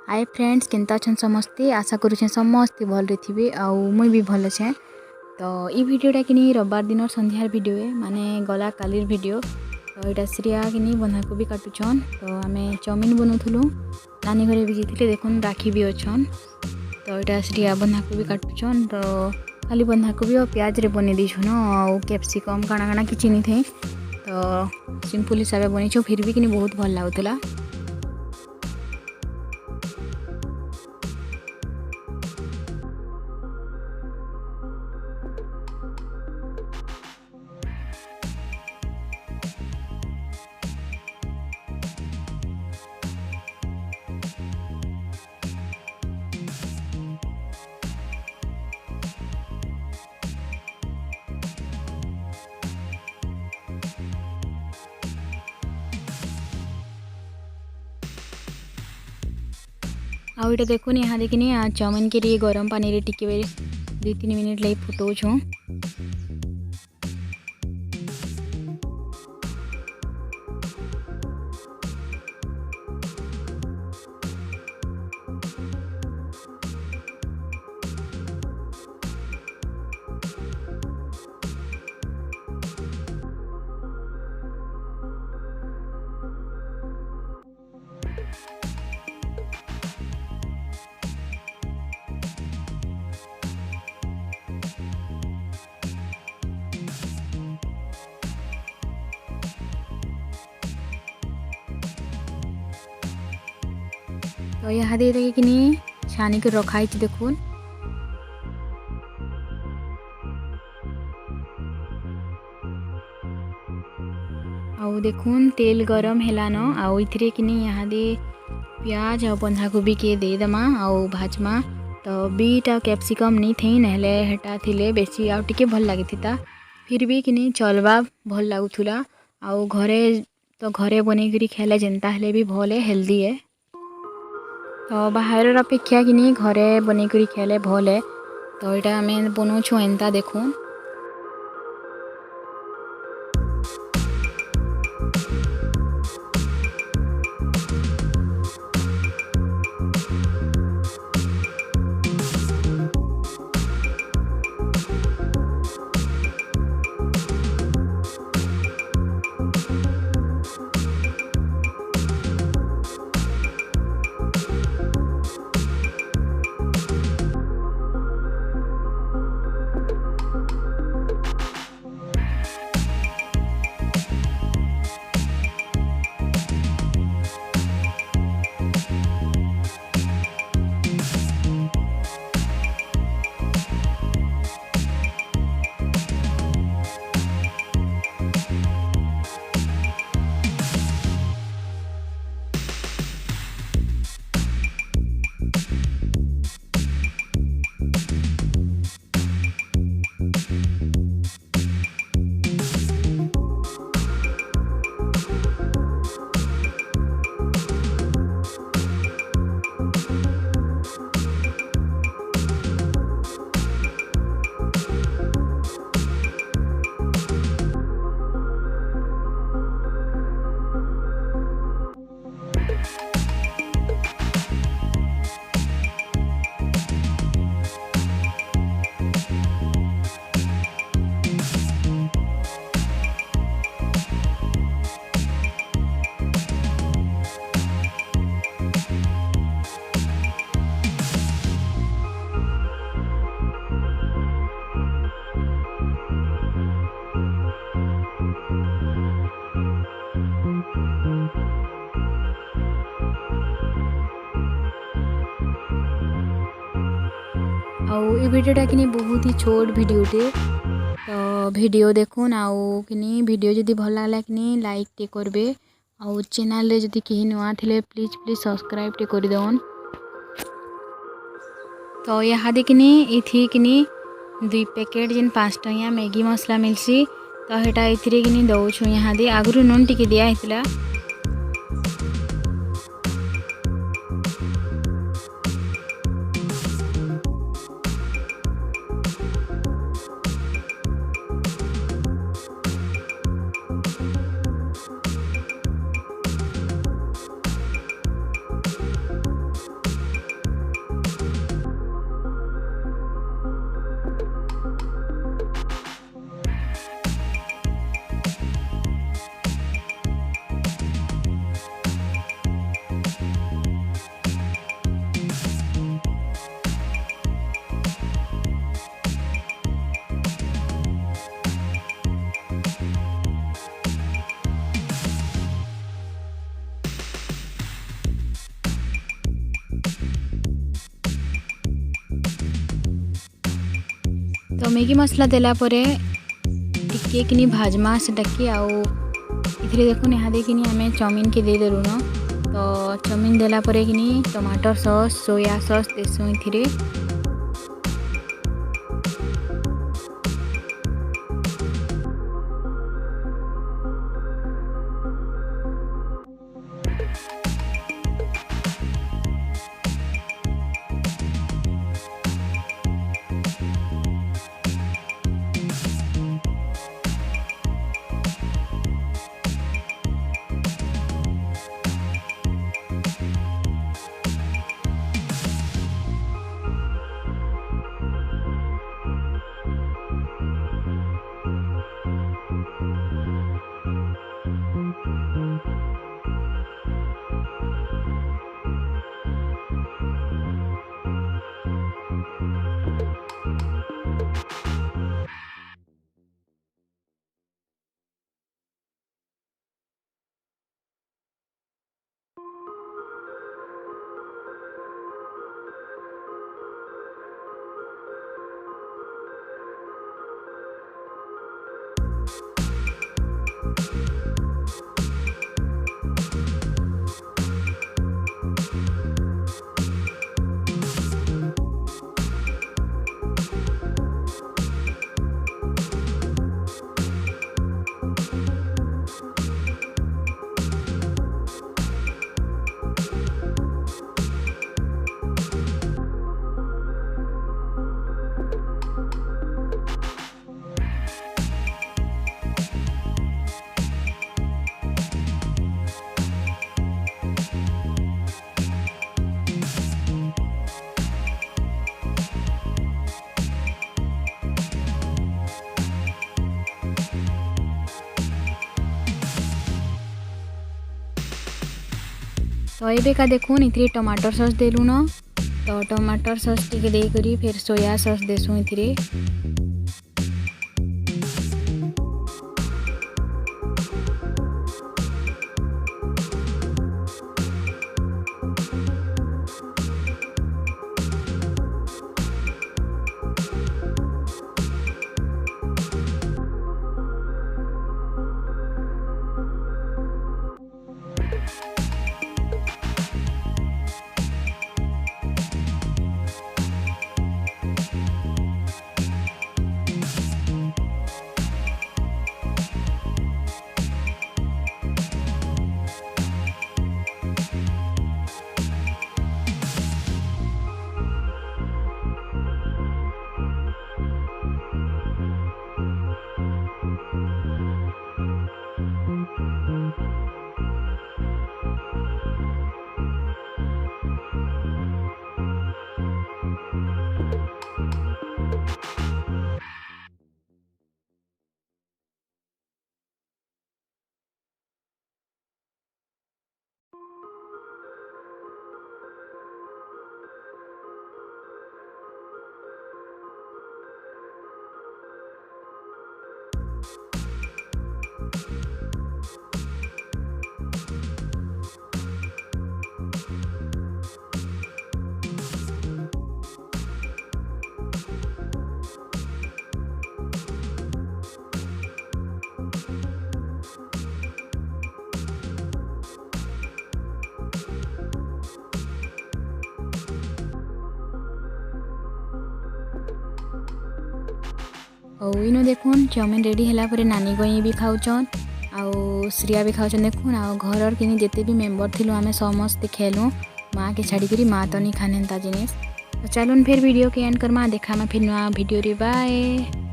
Hi friends, केनता छन समस्ते। आशा करुछे समस्ते भल रे थिबे आउ मुई भी भल छे। तो ई वीडियोटा किनी रविवार दिन संध्यार वीडियो है, माने गला कालीर वीडियो। तो यहाँ श्रिया किनी बंधाकोबी काटुछन। तो आमे चाउमिन बनौथुलु, नानी घरे भी जेथिले देखुन राखी भी अछन। तो यहाँ श्रिया बंधाकोबी काटुछन। तो खाली बंधाकोबी और प्याज रे बने दीछन और कैप्सिकम काଣା काଣା किछि नि थे। तो सिंपल हिसाब से बनीछो, फिर भी किनी बहुत भल लागुतला। आउ इटा देखुन, यहाँ देखिनी चाउमिन के लिए गरम पानी रे टिके 2-3 मिनट लगे फुटाऊँ। तो यहाँ दे कि छानी कर रखाई देखुन। आउ देखुन तेल गरम हेलान। आउ इथिरे कि यहाँ दे प्याज और बंधाकोबी के देदमा आउ भाजमा। तो बीट आ कैप्सिकम नहीं थी, नहले हेटा थिले बेसी आउ टिके भल लगी था। फिर भी कि चलवा भल लगुला। आउ घरे तो घरे बन खाइले जेनता हेले भी भल है, हेल्दी है। तो बाहर अपेक्षा कि घरे बन खाइले भल है। तो यहाँ आम बनाऊँ एंता देखुन। आउ ये वीडियोटा कि बहुत ही छोट वीडियोटे। तो वीडियो देखुन। आउ कि वीडियो जदि भल लागला कि लाइक टे करबे। आउ चैनल रे जदि केही नुआ थिले प्लीज प्लीज सब्सक्राइब टे कर देवन। तो यहाँ देखिनी इथि कि 2 पैकेट जेन 5 टंकिया मैगी मसला मिलसी। तो हेटा इथिरे कि दौछु। यहाँ दे आगु नून टिके दिया हितला। तो मैगी मसला देला परे टिके किनी भाजमा सेटाके आउ इथिरे देखुन यहाँ देखिनी आमे चाउमिन के दे देलु न। तो चाउमिन देला परे किनी टमाटर सॉस सोया सॉस देसु इथिरे। तो ये का देखुन इथिरे टमाटर सॉस देलु न। तो टमाटर सॉस टिके दे करी फिर सोया सॉस देसु इथिरे। और इनो देखुन चाउमिन रेडी हैला परे नानी गई भी खाऊचन आउ श्रिया भी खाऊचन देखुन आउ घर किनी जेते भी मेंबर थिलु आमे समस्त खेलु माँ के छाड़ी करी माँ तो नहीं खाने जिनिस। तो चलुन फिर वीडियो के एंड करमा देखा मैं फिर नया वीडियो रे बाय।